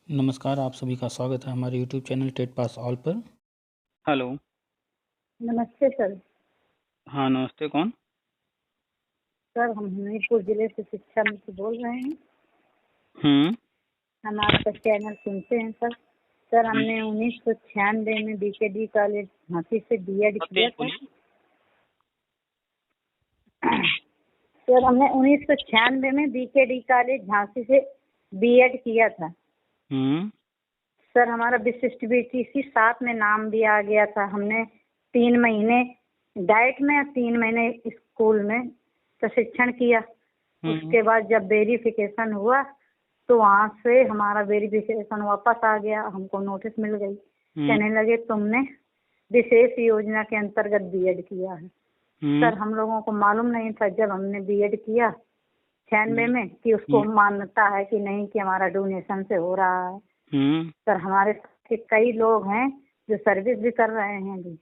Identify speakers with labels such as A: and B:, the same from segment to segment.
A: नमस्कार, आप सभी का स्वागत है हमारे YouTube channel TET pass all पर। हेलो।
B: नमस्ते सर।
A: हाँ, नमस्ते। कौन?
B: सर हम हमीरपुर जिले से शिक्षा मित्र बोल रहे हैं। हम आपका चैनल सुनते हैं सर। सर हमने 1996 में बीकेडी कॉलेज झांसी से बीएड किया था। सर हमने 1996 में बीकेडी कॉलेज झांसी से बीएड किया था। सर हमारा विशिष्ट बीटीसी 7 में नाम भी आ गया था। हमने 3 महीने डाइट में 3 महीने स्कूल में प्रशिक्षण किया। उसके बाद जब वेरिफिकेशन हुआ तो वहाँ से हमारा वेरिफिकेशन वापस आ गया। हमको नोटिस मिल गई, कहने लगे तुमने विशेष योजना के अंतर्गत बीएड किया है। सर हम लोगों को मालूम नहीं था जब हमने बीएड किया 96 में कि उसको मान्यता है कि नहीं, कि हमारा डोनेशन से हो रहा है। सर हमारे कई लोग हैं जो सर्विस भी कर रहे हैं अभी,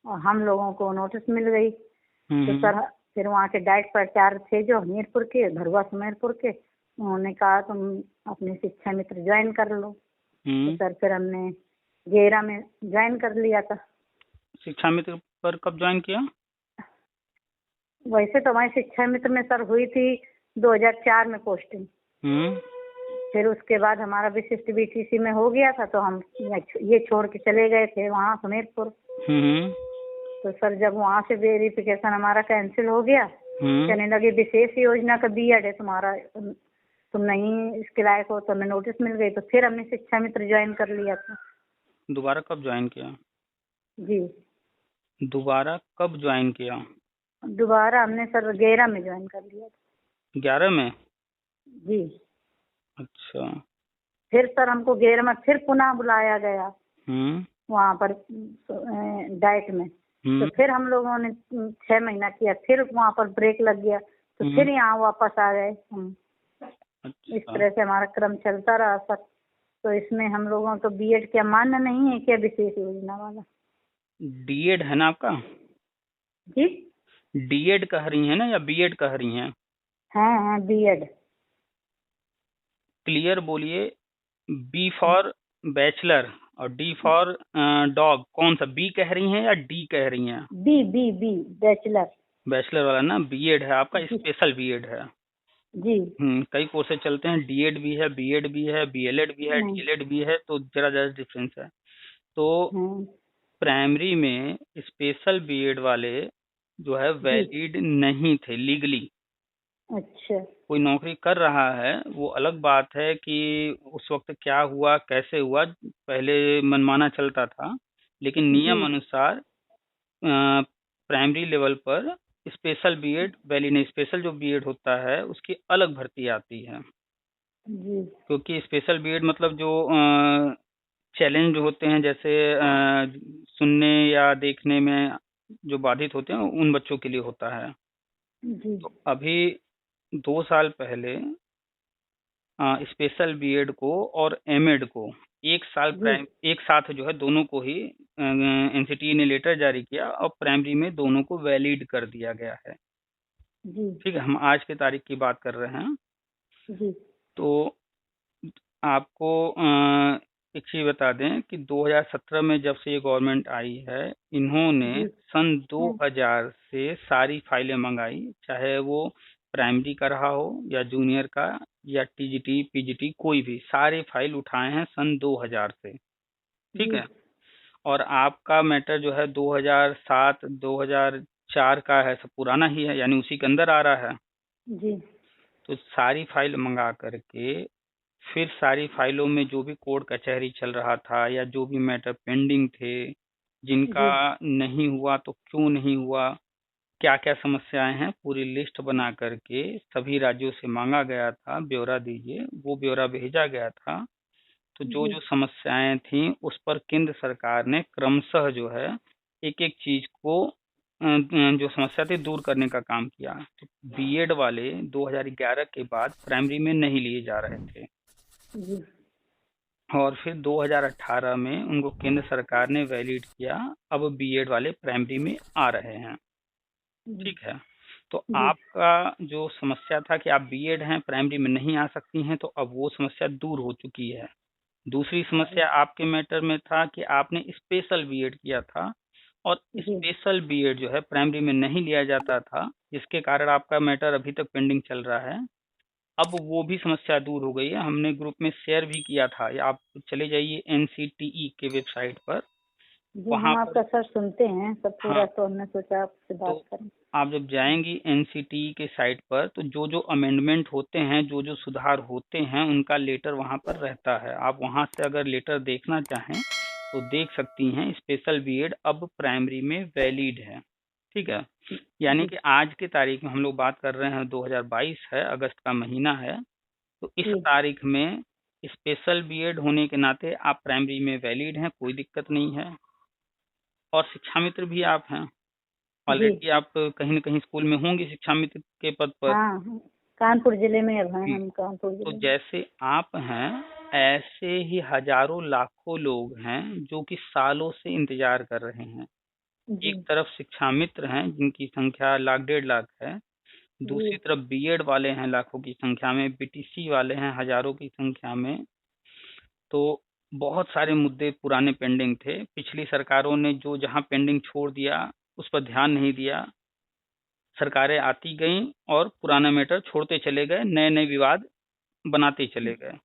B: और हम लोगों को नोटिस मिल गई। तो सर फिर वहाँ के डाइट प्राचार्य थे जो हमीरपुर के, भरुआ सुमेरपुर के, उन्होंने कहा तुम अपनी शिक्षा मित्र ज्वाइन कर लो। तो सर फिर हमने 11 में ज्वाइन कर लिया था।
A: शिक्षा मित्र पर कब ज्वाइन किया?
B: वैसे तो हमारी शिक्षा मित्र में सर हुई थी 2004 में पोस्टिंग। फिर उसके बाद हमारा विशिष्ट बीटीसी में हो गया था तो हम ये छोड़ के चले गए थे वहाँ सुमेरपुर। तो सर जब वहाँ से वेरिफिकेशन हमारा कैंसिल हो गया, कहने लगे विशेष योजना का बीएड है तुम्हारा, तुम नहीं इसके लायक हो, तो हमें नोटिस मिल गई। तो फिर हमने शिक्षा मित्र ज्वाइन कर लिया था।
A: दोबारा कब ज्वाइन किया?
B: जी
A: दोबारा कब ज्वाइन किया?
B: दोबारा हमने सर 11 में ज्वाइन कर लिया था।
A: 11 में?
B: जी।
A: अच्छा।
B: फिर सर हमको 11 में फिर पुनः बुलाया गया वहाँ पर डाइट में। तो फिर हम लोगों ने 6 महीना किया, फिर वहाँ पर ब्रेक लग गया, तो फिर यहाँ वापस आ गए हम।
A: अच्छा।
B: इस तरह से हमारा क्रम चलता रहा सर। तो इसमें हम लोगों को बीएड क्या मान्य नहीं है क्या, विशेष योजना वाला?
A: डीएड है ना आपका?
B: जी
A: डीएड कह रही है ना या बीएड कह रही हैं?
B: हाँ बीएड।
A: क्लियर बोलिए। बी फॉर बैचलर और डी फॉर डॉग, कौन सा? बी कह रही हैं या डी कह रही हैं?
B: B B B bachelor.
A: Bachelor वाला ना बीएड है आपका, स्पेशल बीएड है।
B: जी।
A: कई कोर्सेज चलते हैं, डीएड भी है, बीएड भी है, बीएलएड भी है, डीएलएड भी है, तो जरा जरा डिफरेंस है। तो प्राइमरी में स्पेशल बीएड वाले जो है वैलिड नहीं थे लीगली।
B: अच्छा।
A: कोई नौकरी कर रहा है वो अलग बात है कि उस वक्त क्या हुआ कैसे हुआ, पहले मनमाना चलता था, लेकिन नियम अनुसार प्राइमरी लेवल पर स्पेशल बीएड वैलिड नहीं। स्पेशल जो बीएड होता है उसकी अलग भर्ती आती है, क्योंकि स्पेशल बीएड मतलब जो चैलेंज होते हैं, जैसे सुनने या देखने में जो बाधित होते हैं उन बच्चों के लिए होता है। तो अभी 2 साल पहले स्पेशल बीएड को और एमएड को एक साथ जो है दोनों को ही एनसीटीई ने लेटर जारी किया और प्राइमरी में दोनों को वैलिड कर दिया गया है। ठीक है, हम आज की तारीख की बात कर रहे हैं। तो आपको एक चीज बता दें कि 2017 में जब से ये गवर्नमेंट आई है, इन्होंने सन 2000 से सारी फाइलें मंगाई, चाहे वो प्राइमरी का रहा हो या जूनियर का या टीजीटी पीजीटी, कोई भी, सारे फाइल उठाए हैं सन 2000 से। ठीक है। और आपका मैटर जो है 2007 2004 का है, सब पुराना ही है, यानी उसी के अंदर आ रहा है।
B: जी।
A: तो सारी फाइल मंगा करके फिर सारी फाइलों में जो भी कोर्ट कचहरी चल रहा था या जो भी मैटर पेंडिंग थे, जिनका नहीं हुआ तो क्यों नहीं हुआ, क्या क्या समस्याएं हैं, पूरी लिस्ट बना करके सभी राज्यों से मांगा गया था, ब्यौरा दीजिए, वो ब्यौरा भेजा गया था। तो जो जो समस्याएं थी उस पर केंद्र सरकार ने क्रमशः जो है एक एक चीज को जो समस्या थी दूर करने का काम किया। तो बीएड वाले 2011 के बाद प्राइमरी में नहीं लिए जा रहे थे, और फिर 2018 में उनको केंद्र सरकार ने वैलिड किया। अब बीएड वाले प्राइमरी में आ रहे हैं। ठीक है। तो आपका जो समस्या था कि आप बीएड हैं, प्राइमरी में नहीं आ सकती हैं, तो अब वो समस्या दूर हो चुकी है। दूसरी समस्या आपके मैटर में था कि आपने स्पेशल बीएड किया था और स्पेशल बीएड जो है प्राइमरी में नहीं लिया जाता था, जिसके कारण आपका मैटर अभी तक पेंडिंग चल रहा है। अब वो भी समस्या दूर हो गई है, हमने ग्रुप में शेयर भी किया था, या आप चले जाइए एनसीटीई के वेबसाइट पर।
B: जी, हम आपका सर सुनते हैं सब पूरा।
A: हाँ,
B: तो हमने सोचा आपसे बात करें।
A: आप जब जाएंगी एनसीटीई के साइट पर, तो जो जो अमेंडमेंट होते हैं, जो जो सुधार होते हैं, उनका लेटर वहां पर रहता है। आप वहां से अगर लेटर देखना चाहें तो देख सकती हैं। स्पेशल बीएड अब प्राइमरी में वैलिड है, ठीक है। यानी कि आज की तारीख में हम लोग बात कर रहे हैं, 2022 है, अगस्त का महीना है, तो इस तारीख में स्पेशल बीएड होने के नाते आप प्राइमरी में वैलिड हैं, कोई दिक्कत नहीं है। और शिक्षा मित्र भी आप हैं, ऑलरेडी आप कहीं न कहीं स्कूल में होंगे शिक्षा मित्र के पद पर।
B: हाँ, कानपुर जिले में अब हैं हम, कानपुर जिले
A: तो
B: में।
A: जैसे आप हैं, ऐसे ही हजारों लाखों लोग हैं जो कि सालों से इंतजार कर रहे हैं। एक तरफ शिक्षा मित्र हैं जिनकी संख्या लाख 1.5 लाख है, दूसरी तरफ बीएड वाले हैं लाखों की संख्या में, बीटीसी वाले हैं हजारों की संख्या में। तो बहुत सारे मुद्दे पुराने पेंडिंग थे। पिछली सरकारों ने जो जहां पेंडिंग छोड़ दिया उस पर ध्यान नहीं दिया। सरकारें आती गईं और पुराना मैटर छोड़ते चले गए, नए नए विवाद बनाते चले गए।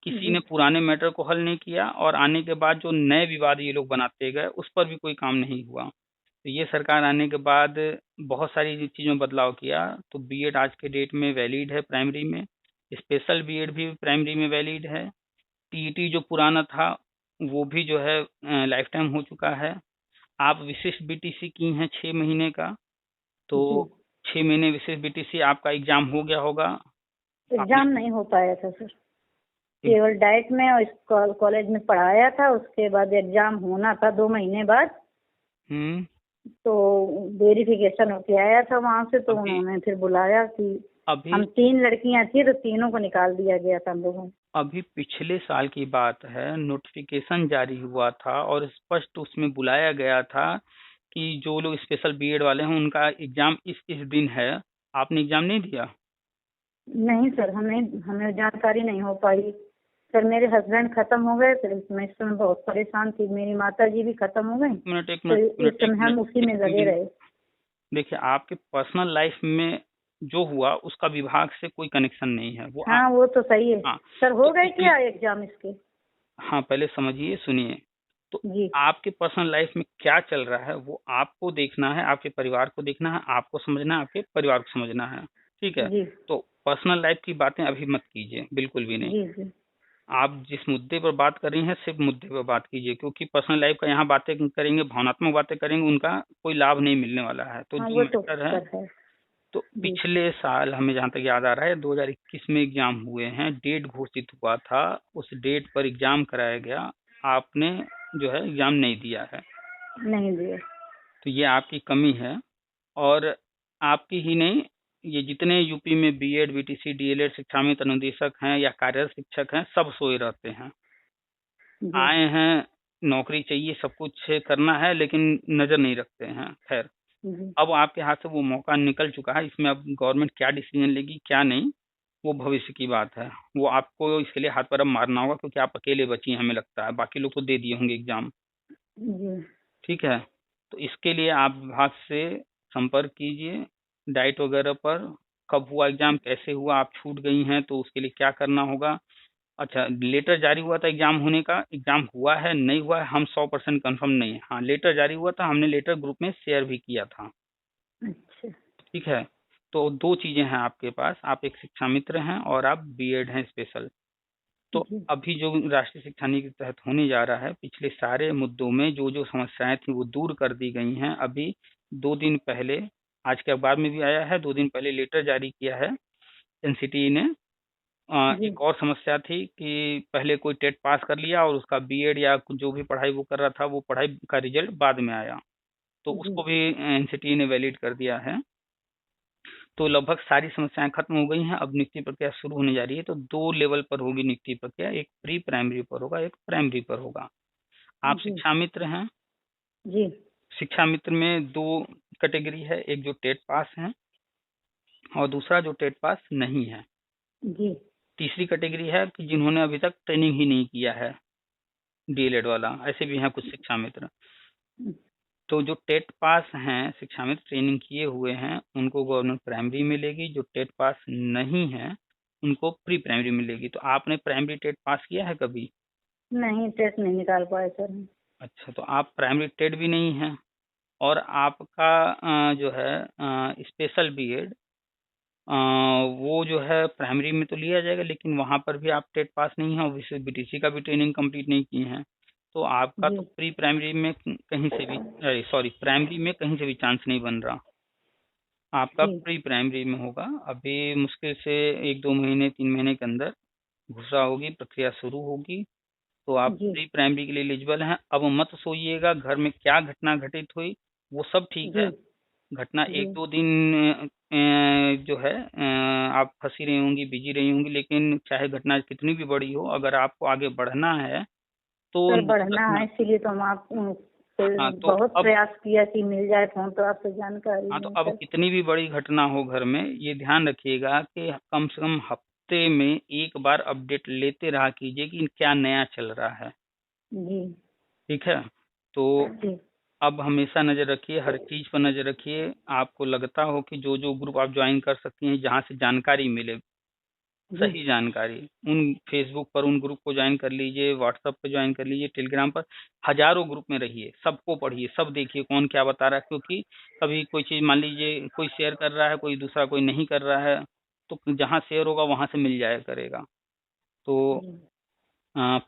A: किसी ने पुराने मैटर को हल नहीं किया, और आने के बाद जो नए विवाद ये लोग बनाते गए उस पर भी कोई काम नहीं हुआ। तो ये सरकार आने के बाद बहुत सारी चीज़ों में बदलाव किया। तो बीएड आज के डेट में वैलिड है प्राइमरी में, स्पेशल बीएड भी प्राइमरी में वैलिड है। टीईटी जो पुराना था वो भी जो है लाइफ टाइम हो चुका है। आप विशिष्ट बीटीसी की हैं 6 महीने का, तो 6 महीने विशिष्ट बीटीसी आपका एग्जाम हो गया होगा।
B: एग्जाम नहीं हो पाया था सर, केवल डाइट में और कॉलेज में पढ़ाया था। उसके बाद एग्जाम होना था 2 महीने बाद। तो वेरिफिकेशन होके आया था वहाँ से, तो उन्होंने फिर बुलाया कि हम 3 लड़कियां थी, तो तीनों को निकाल दिया गया था हम लोगों।
A: अभी पिछले साल की बात है, नोटिफिकेशन जारी हुआ था और स्पष्ट उसमें बुलाया गया था कि जो लोग स्पेशल बीएड वाले हैं उनका एग्जाम इस दिन है। आपने एग्जाम नहीं दिया?
B: नहीं सर, हमें जानकारी नहीं हो पाई सर। मेरे हस्बैंड खत्म हो गए, फिर मैं इस समय बहुत परेशान थी। मेरी माता जी भी खत्म हो गई, तो इस समय हम उसी में लगे रहे।
A: देखिए, आपके पर्सनल लाइफ में जो हुआ उसका विभाग से कोई कनेक्शन नहीं है। वो
B: हाँ, वो तो सही है। हाँ, सर हो गए क्या एग्जाम इसके?
A: हाँ, पहले समझिए, सुनिए। तो आपके पर्सनल लाइफ में क्या चल रहा है वो आपको देखना है, आपके परिवार को देखना है, आपको समझना है, आपके परिवार को समझना है, ठीक है। तो पर्सनल लाइफ की बातें अभी मत कीजिए, बिल्कुल भी नहीं। आप जिस मुद्दे पर बात कर रही हैं सिर्फ मुद्दे पर बात कीजिए, क्योंकि पर्सनल लाइफ का यहाँ बातें करेंगे, भावनात्मक बातें करेंगे, उनका कोई लाभ नहीं मिलने वाला है। तो जो मैटर है, तो पिछले साल हमें जहाँ तक याद आ रहा है 2021 में एग्जाम हुए हैं, डेट घोषित हुआ था, उस डेट पर एग्जाम कराया गया, आपने जो है एग्जाम नहीं दिया है।
B: नहीं दिया।
A: तो ये आपकी कमी है। और आपकी ही नहीं, ये जितने यूपी में बीएड, बीटीसी, डीएलएड शिक्षा में अनुदेशक हैं या कार्यरत शिक्षक हैं, सब सोए रहते हैं। आए हैं, नौकरी चाहिए, सब कुछ करना है, लेकिन नजर नहीं रखते हैं। खैर, अब आपके हाथ से वो मौका निकल चुका है। इसमें अब गवर्नमेंट क्या डिसीजन लेगी क्या नहीं, वो भविष्य की बात है। वो आपको इसके लिए हाथ पर अब मारना होगा, क्योंकि आप अकेले बची हैं हमें लगता है, बाकी लोग तो दे दिए होंगे एग्जाम, ठीक है। तो इसके लिए आप विभाग से संपर्क कीजिए, डाइट वगैरह पर, कब हुआ एग्जाम, कैसे हुआ, आप छूट गई हैं तो उसके लिए क्या करना होगा। अच्छा, लेटर जारी हुआ था एग्जाम होने का, एग्जाम हुआ है नहीं हुआ है हम 100% कंफर्म नहीं है। हाँ, लेटर जारी हुआ था, हमने लेटर ग्रुप में शेयर भी किया था।
B: अच्छा,
A: ठीक है। तो 2 चीजें हैं आपके पास, आप एक शिक्षा मित्र हैं और आप बीएड हैं स्पेशल। तो अभी जो राष्ट्रीय शिक्षा नीति के तहत होने जा रहा है, पिछले सारे मुद्दों में जो जो समस्याएं थी वो दूर कर दी गई हैं। अभी 2 दिन पहले, आज के अखबार में भी आया है, 2 दिन पहले लेटर जारी किया है एनसीटीई ने। एक और समस्या थी कि पहले कोई टेट पास कर लिया और उसका बीएड या जो भी पढ़ाई वो कर रहा था, वो पढ़ाई का रिजल्ट बाद में आया, तो उसको भी एनसीटीई ने वैलिड कर दिया है। तो लगभग सारी समस्याएं खत्म हो गई हैं। अब नियुक्ति प्रक्रिया शुरू होने जा रही है। तो 2 लेवल पर होगी नियुक्ति प्रक्रिया, एक प्री प्राइमरी पर होगा, एक प्राइमरी पर होगा। आप शिक्षा मित्र हैं जी। शिक्षा मित्र में 2 कैटेगरी है, एक जो टेट पास हैं और दूसरा जो टेट पास नहीं है।
B: जी।
A: तीसरी कैटेगरी है कि जिन्होंने अभी तक ट्रेनिंग ही नहीं किया है, डीएलएड वाला, ऐसे भी हैं कुछ शिक्षा मित्र। तो जो टेट पास हैं शिक्षा मित्र, ट्रेनिंग किए हुए हैं, उनको गवर्नमेंट प्राइमरी मिलेगी। जो टेट पास नहीं है उनको प्री प्राइमरी मिलेगी। तो आपने प्राइमरी टेट पास किया है कभी?
B: नहीं, टेस्ट नहीं निकाल पाए सर हम।
A: अच्छा, तो आप प्राइमरी टेट भी नहीं है, और आपका जो है स्पेशल बीएड, वो जो है प्राइमरी में तो लिया जाएगा, लेकिन वहाँ पर भी आप टेट पास नहीं है और विशेष बीटीसी का भी ट्रेनिंग कंप्लीट नहीं किए हैं। तो आपका
B: जी।
A: तो प्री प्राइमरी में कहीं से भी, सॉरी, प्राइमरी में कहीं से भी चांस नहीं बन रहा। आपका
B: जी।
A: प्री प्राइमरी में होगा। अभी मुश्किल से 1-2 महीने 3 महीने के अंदर घोषणा होगी, प्रक्रिया शुरू होगी, तो आप
B: जी।
A: प्री प्राइमरी के लिए एलिजिबल हैं। अब मत सोइएगा घर में क्या घटना घटित हुई, वो सब ठीक
B: जी।
A: है। घटना
B: जी।
A: 1-2 दिन जो है आप फंसी रही होंगी, बिजी रही होंगी, लेकिन चाहे घटना कितनी भी बड़ी हो, अगर आपको आगे बढ़ना है तो
B: सर
A: जब
B: बढ़ना
A: तक
B: है,
A: ना,
B: इसीलिए तो हम आप से
A: हाँ तो
B: बहुत
A: अब
B: प्रयास किया कि मिल जाए फोन, तो आपसे जानकारी
A: हाँ तो
B: लें
A: अब
B: सर।
A: कितनी भी बड़ी घटना हो घर में, ये ध्यान रखिएगा कि कम से कम हफ्ते में एक बार अपडेट लेते रहा कीजिए कि क्या नया चल रहा है।
B: जी।
A: ठीक है? तो
B: जी।
A: अब हमेशा नज़र रखिए, हर चीज़ पर नज़र रखिए। आपको लगता हो कि जो जो ग्रुप आप ज्वाइन कर सकती हैं जहाँ से जानकारी मिले,
B: जी।
A: सही जानकारी, उन फेसबुक पर उन ग्रुप को ज्वाइन कर लीजिए, व्हाट्सएप पे ज्वाइन कर लीजिए, टेलीग्राम पर हजारों ग्रुप में रहिए, सबको पढ़िए, सब देखिए कौन क्या बता रहा है। क्योंकि कभी कोई चीज़ मान लीजिए कोई शेयर कर रहा है, कोई दूसरा कोई नहीं कर रहा है, तो जहाँ शेयर होगा वहाँ से मिल जाया करेगा। तो
B: जी।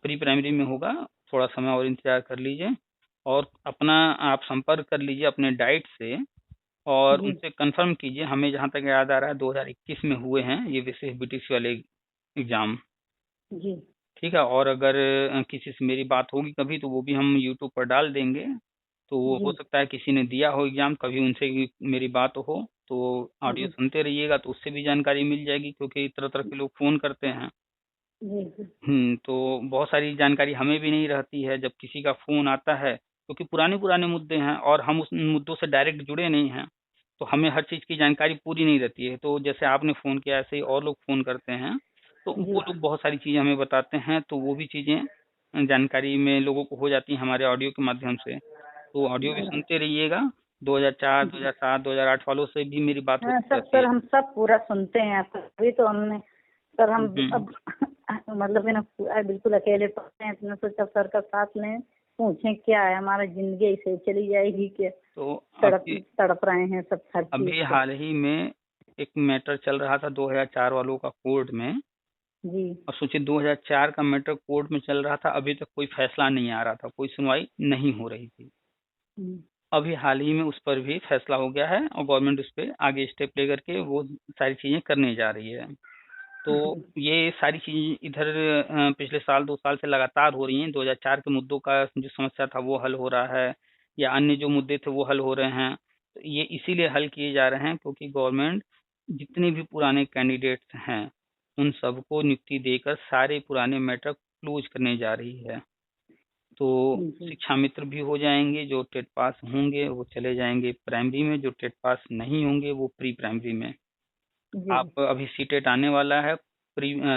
A: प्री प्राइमरी में होगा, थोड़ा समय और इंतजार कर लीजिए, और अपना आप संपर्क कर लीजिए अपने डाइट से, और
B: जी।
A: उनसे कंफर्म कीजिए। हमें जहाँ तक याद आ रहा है 2021 में हुए हैं ये विशेष बीटीसी वाले एग्जाम।
B: जी।
A: ठीक है, और अगर किसी से मेरी बात होगी कभी तो वो भी हम यूट्यूब पर डाल देंगे। तो वो हो
B: जी।
A: सकता है किसी ने दिया हो एग्जाम, कभी उनसे भी मेरी बात हो, तो ऑडियो
B: जी।
A: सुनते रहिएगा, तो उससे भी जानकारी मिल जाएगी, क्योंकि तरह तरह के लोग फ़ोन करते हैं।
B: जी। जी।
A: तो बहुत सारी जानकारी हमें भी नहीं रहती है जब किसी का फ़ोन आता है, क्योंकि पुराने पुराने मुद्दे हैं और हम उस मुद्दों से डायरेक्ट जुड़े नहीं हैं, तो हमें हर चीज़ की जानकारी पूरी नहीं रहती है। तो जैसे आपने फ़ोन किया, ऐसे ही और लोग फ़ोन करते हैं, तो
B: जी।
A: वो लोग बहुत सारी चीज़ें हमें बताते हैं, तो वो भी चीज़ें जानकारी में लोगों को हो जाती हैं हमारे ऑडियो के माध्यम से। तो ऑडियो भी सुनते रहिएगा। 2004,
B: जी।
A: 2007, 2008 वालों से भी मेरी बात
B: हाँ
A: होती
B: सब
A: रहती
B: सर,
A: है।
B: हम सब पूरा सुनते हैं आपका, अभी तो हमने सर हम
A: हम्म।
B: अब मतलब है ना पूरा बिल्कुल अकेले पड़ते हैं, इतना सोचा सर का साथ लें, पूछें क्या है, हमारा जिंदगी ऐसे चली जाएगी क्या,
A: तो
B: तड़प
A: अभी
B: तड़प रहे हैं सब हर चीज
A: अभी
B: से।
A: हाल ही में एक मैटर चल रहा था 2004 वालों का कोर्ट में,
B: जी।
A: और सोचिए 2004 का मैटर कोर्ट में चल रहा था, अभी तक कोई फैसला नहीं आ रहा था, कोई सुनवाई नहीं हो रही थी।
B: हम्म।
A: अभी हाल ही में उस पर भी फैसला हो गया है और गवर्नमेंट उस पर आगे स्टेप लेकर के वो सारी चीज़ें करने जा रही है। तो
B: जी।
A: ये सारी चीज़ इधर पिछले साल 2 साल से लगातार हो रही हैं। 2004 के मुद्दों का जो समस्या था वो हल हो रहा है, या अन्य जो मुद्दे थे वो हल हो रहे हैं। तो ये इसीलिए हल किए जा रहे हैं क्योंकि गवर्नमेंट जितने भी पुराने कैंडिडेट्स हैं उन सबको नियुक्ति देकर सारे पुराने मैटर क्लोज करने जा रही है। तो
B: जी।
A: शिक्षा मित्र भी हो जाएंगे, जो टेट पास होंगे वो चले जाएंगे प्राइमरी में, जो टेट पास नहीं होंगे वो प्री प्राइमरी में।
B: जी।
A: आप अभी सीटेट आने वाला है,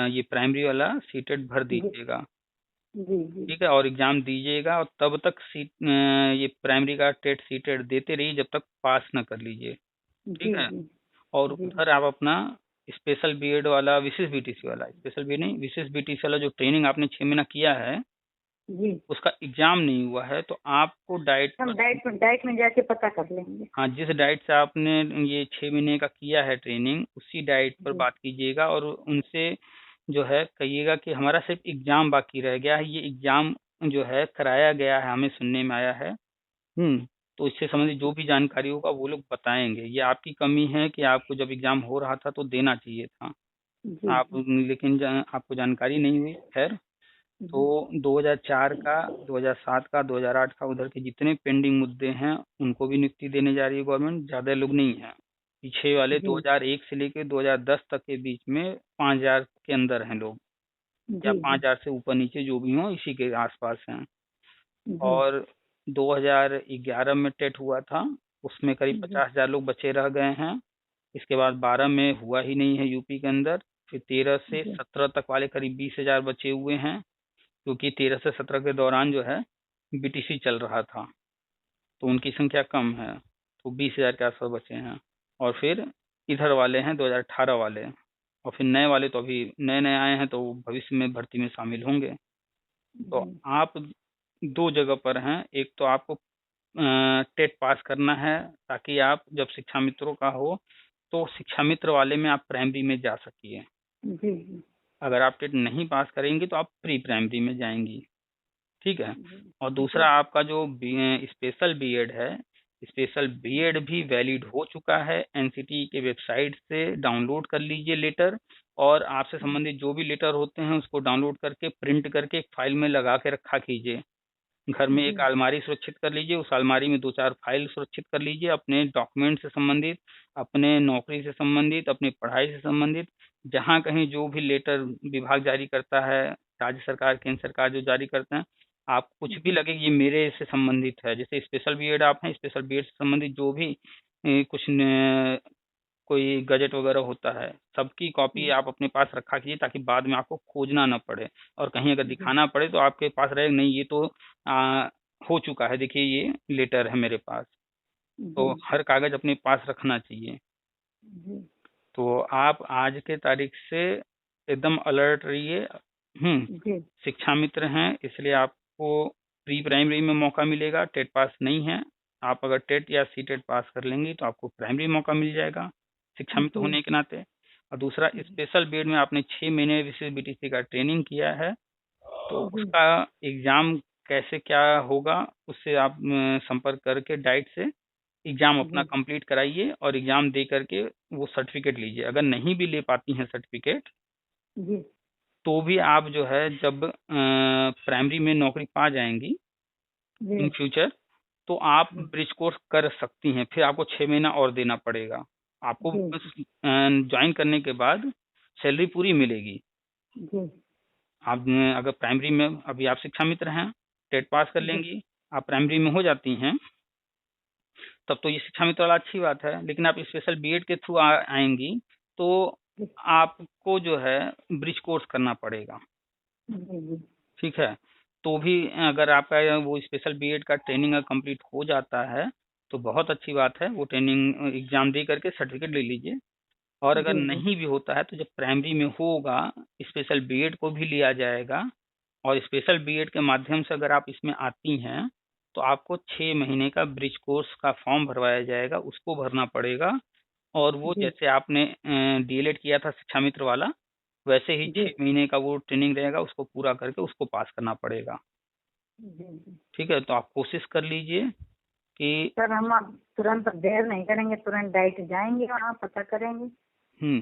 A: ये प्राइमरी वाला सीटेट भर
B: जी।
A: दीजिएगा।
B: जी। जी।
A: ठीक है, और एग्जाम दीजिएगा, और तब तक ये प्राइमरी का टेट सीटेट देते रहिए जब तक पास ना कर लीजिए।
B: जी।
A: ठीक है,
B: जी।
A: और
B: जी।
A: उधर आप अपना स्पेशल बीएड वाला, विशेष बीटीसी वाला, स्पेशल बीएड नहीं, विशेष बीटीसी वाला जो ट्रेनिंग आपने 6 महीना किया है
B: जी।
A: उसका एग्जाम नहीं हुआ है, तो आपको डाइट
B: हम
A: पर,
B: डाइट में जाके पता कर लेंगे।
A: हाँ, जिस डाइट से आपने ये 6 महीने का किया है ट्रेनिंग, उसी डाइट पर
B: जी।
A: बात कीजिएगा, और उनसे जो है कहिएगा कि हमारा सिर्फ एग्जाम बाकी रह गया है, ये एग्जाम जो है कराया गया है, हमें सुनने में आया है। तो इससे संबंधित जो भी जानकारी होगा वो लोग बताएंगे। ये आपकी कमी है कि आपको जब एग्जाम हो रहा था तो देना चाहिए था
B: जी।
A: आप, लेकिन आपको जानकारी नहीं हुई। खैर, तो
B: जी।
A: 2004 का, 2007 का, 2008 का, उधर के जितने पेंडिंग मुद्दे हैं उनको भी नियुक्ति देने जा रही है गवर्नमेंट। ज़्यादा लोग नहीं हैं, पीछे वाले
B: जी।
A: 2001 से लेके 2010 तक के बीच में 5,000 के अंदर हैं लोग, या
B: जी।
A: 5,000 से ऊपर नीचे जो भी हों इसी के आसपास हैं।
B: जी।
A: और 2011 में टेट हुआ था, उसमें करीब
B: जी।
A: 50,000 लोग बचे रह गए हैं। इसके बाद 12 में हुआ ही नहीं है यूपी के अंदर। फिर 13 से 17 तक वाले करीब 20,000 बचे हुए हैं, क्योंकि 13 से 17 के दौरान जो है बीटीसी चल रहा था, तो उनकी संख्या कम है, तो 20,000 के आसपास बचे हैं। और फिर इधर वाले हैं 2018 वाले, और फिर नए वाले तो अभी नए नए आए हैं, तो भविष्य में भर्ती में शामिल होंगे। तो आप 2 जगह पर हैं। एक तो आपको टेट पास करना है, ताकि आप जब शिक्षा मित्रों का हो तो शिक्षा मित्र वाले में आप प्राइमरी में जा सकिए। अगर आप टेट नहीं पास करेंगे तो आप प्री प्राइमरी में जाएंगी, ठीक है। और दूसरा आपका जो स्पेशल बीएड है, स्पेशल बीएड भी वैलिड हो चुका है। एनसीटी के वेबसाइट से डाउनलोड कर लीजिए लेटर, और आपसे संबंधित जो भी लेटर होते हैं उसको डाउनलोड करके प्रिंट करके एक फाइल में लगा के रखा कीजिए। घर में एक अलमारी सुरक्षित कर लीजिए, उस अलमारी में 2-4 फाइल सुरक्षित कर लीजिए, अपने डॉक्यूमेंट से संबंधित, अपने नौकरी से संबंधित, अपनी पढ़ाई से संबंधित। जहाँ कहीं जो भी लेटर विभाग जारी करता है, राज्य सरकार केंद्र सरकार जो जारी करते हैं, आप कुछ भी लगे ये मेरे से संबंधित है, जैसे स्पेशल बीएड आप हैं, स्पेशल बीएड से संबंधित जो भी कोई गजट वगैरह होता है, सबकी कॉपी आप अपने पास रखा कीजिए, ताकि बाद में आपको खोजना न पड़े, और कहीं अगर दिखाना पड़े तो आपके पास रहे, नहीं ये तो हो चुका है, देखिए ये लेटर है मेरे पास। तो हर कागज अपने पास रखना चाहिए। तो आप आज के तारीख से एकदम अलर्ट रहिए। शिक्षा मित्र हैं, इसलिए आपको प्री प्राइमरी में मौका मिलेगा। टेट पास नहीं है, आप अगर टेट या सी टेट पास कर लेंगी तो आपको प्राइमरी मौका मिल जाएगा शिक्षा मित्र होने के नाते। और दूसरा, स्पेशल बीएड में आपने 6 महीने विशेष बीटीसी का ट्रेनिंग किया है, तो उसका एग्जाम कैसे क्या होगा उससे आप संपर्क करके डाइट से एग्जाम अपना कंप्लीट कराइए, और एग्जाम दे करके वो सर्टिफिकेट लीजिए। अगर नहीं भी ले पाती हैं सर्टिफिकेट, तो भी आप जो है जब प्राइमरी में नौकरी पा जाएंगी इन फ्यूचर, तो आप ब्रिज कोर्स कर सकती हैं। फिर आपको 6 महीना और देना पड़ेगा। आपको ज्वाइन करने के बाद सैलरी पूरी मिलेगी। आप अगर प्राइमरी में, अभी आप शिक्षा मित्र हैं, टेट पास कर लेंगी, आप प्राइमरी में हो जाती हैं, तब तो ये शिक्षा मित्र वाला अच्छी बात है। लेकिन आप स्पेशल बीएड के थ्रू आएंगी तो आपको जो है ब्रिज कोर्स करना पड़ेगा, ठीक है। तो भी अगर आपका वो स्पेशल बीएड का ट्रेनिंग कंप्लीट हो जाता है तो बहुत अच्छी बात है, वो ट्रेनिंग एग्जाम दे करके सर्टिफिकेट ले लीजिए। और अगर नहीं भी होता है तो जब प्राइमरी में होगा, स्पेशल बीएड को भी लिया जाएगा, और स्पेशल बीएड के माध्यम से अगर आप इसमें आती हैं तो आपको 6 महीने का ब्रिज कोर्स का फॉर्म भरवाया जाएगा, उसको भरना पड़ेगा। और वो जैसे आपने डीएलएड किया था शिक्षा मित्र वाला, वैसे ही 6 महीने का वो ट्रेनिंग रहेगा, उसको पूरा करके उसको पास करना पड़ेगा, ठीक है। तो आप कोशिश कर लीजिए कि
B: सर हम तुरंत देर नहीं करेंगे, तुरंत डाइट जाएंगे, वहाँ पता करेंगे।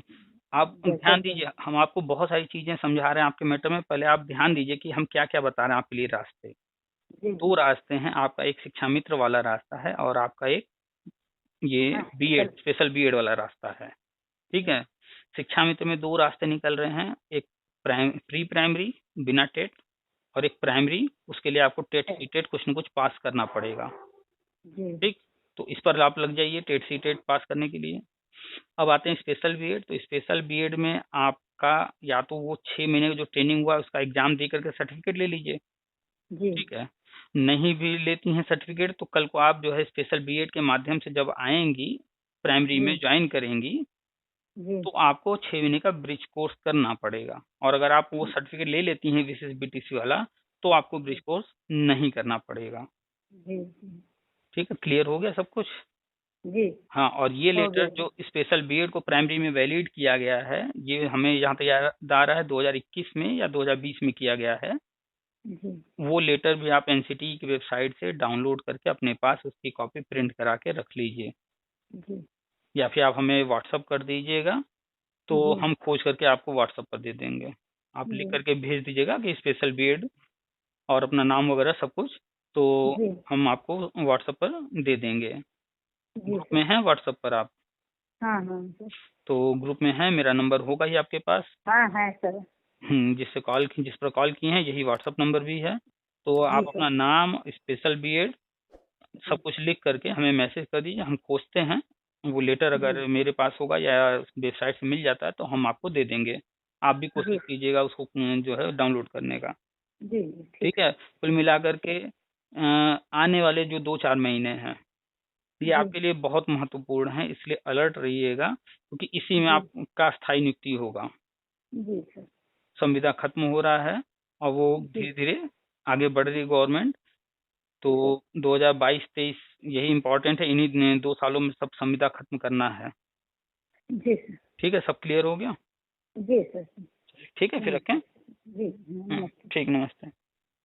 A: आप ध्यान दीजिए, हम आपको बहुत सारी चीजें समझा रहे हैं आपके मैटर में, पहले आप ध्यान दीजिए कि हम क्या क्या बता रहे हैं आपके लिए रास्ते। 2 रास्ते हैं आपका, एक शिक्षा मित्र वाला रास्ता है और आपका एक ये बीएड स्पेशल बीएड वाला रास्ता है, ठीक है। शिक्षा मित्र में 2 रास्ते निकल रहे हैं, एक प्री प्राइमरी बिना टेट, और एक प्राइमरी, उसके लिए आपको टेट सी टेट कुछ न कुछ पास करना पड़ेगा, ठीक। तो इस पर आप लग जाइए टेट सी टेट पास करने के लिए। अब आते हैं स्पेशल बीएड। तो स्पेशल बीएड में आपका या तो वो 6 महीने का जो ट्रेनिंग हुआ उसका एग्जाम दे करके सर्टिफिकेट ले लीजिए, ठीक है। नहीं भी लेती हैं सर्टिफिकेट तो कल को आप जो है स्पेशल बीएड के माध्यम से जब आएंगी प्राइमरी में ज्वाइन करेंगी, तो आपको 6 महीने का ब्रिज कोर्स करना पड़ेगा। और अगर आप वो सर्टिफिकेट ले लेती हैं विशेष बीटीसी वाला, तो आपको ब्रिज कोर्स नहीं करना पड़ेगा, ठीक है। क्लियर हो गया सब कुछ? हाँ, और ये लेटर जो स्पेशल बीएड को प्राइमरी में वैलिड किया गया है, ये हमें यहाँ तक याद आ रहा है 2021 में या 2020 में किया गया है। वो लेटर भी आप एनसीटी की वेबसाइट से डाउनलोड करके अपने पास उसकी कॉपी प्रिंट करा के रख लीजिए, या फिर आप हमें व्हाट्सअप कर दीजिएगा, तो हम खोज करके आपको व्हाट्सअप पर दे देंगे। आप लिख करके भेज दीजिएगा कि स्पेशल बीएड और अपना नाम वगैरह सब कुछ, तो हम आपको व्हाट्सएप पर दे देंगे। ग्रुप में हैं व्हाट्सएप पर आप?
B: हाँ।
A: तो ग्रुप में है, मेरा नंबर होगा ही आपके पास?
B: हाँ है सर।
A: जिस पर कॉल की है यही व्हाट्सएप नंबर भी है। तो आप अपना नाम, स्पेशल बीएड सब कुछ लिख करके हमें मैसेज कर दीजिए, हम खोजते हैं वो लेटर अगर मेरे पास होगा या वेबसाइट से मिल जाता है तो हम आपको दे देंगे। आप भी कोशिश कीजिएगा उसको जो है डाउनलोड करने का।
B: जी
A: ठीक है। कुल मिलाकर के आने वाले जो 2-4 महीने हैं ये आपके लिए बहुत महत्वपूर्ण है, इसलिए अलर्ट रहिएगा क्योंकि इसी में आपका स्थायी नियुक्ति होगा।
B: जी सर।
A: संविदा खत्म हो रहा है और वो धीरे धीरे आगे बढ़ रही है गवर्नमेंट। तो 2022-23 यही इम्पोर्टेंट है, इन्हीं 2 सालों में सब संविदा खत्म करना है।
B: जी सर।
A: ठीक है, सब क्लियर हो गया?
B: जी सर।
A: ठीक है, फिर रखें।
B: जी
A: ठीक, नमस्ते।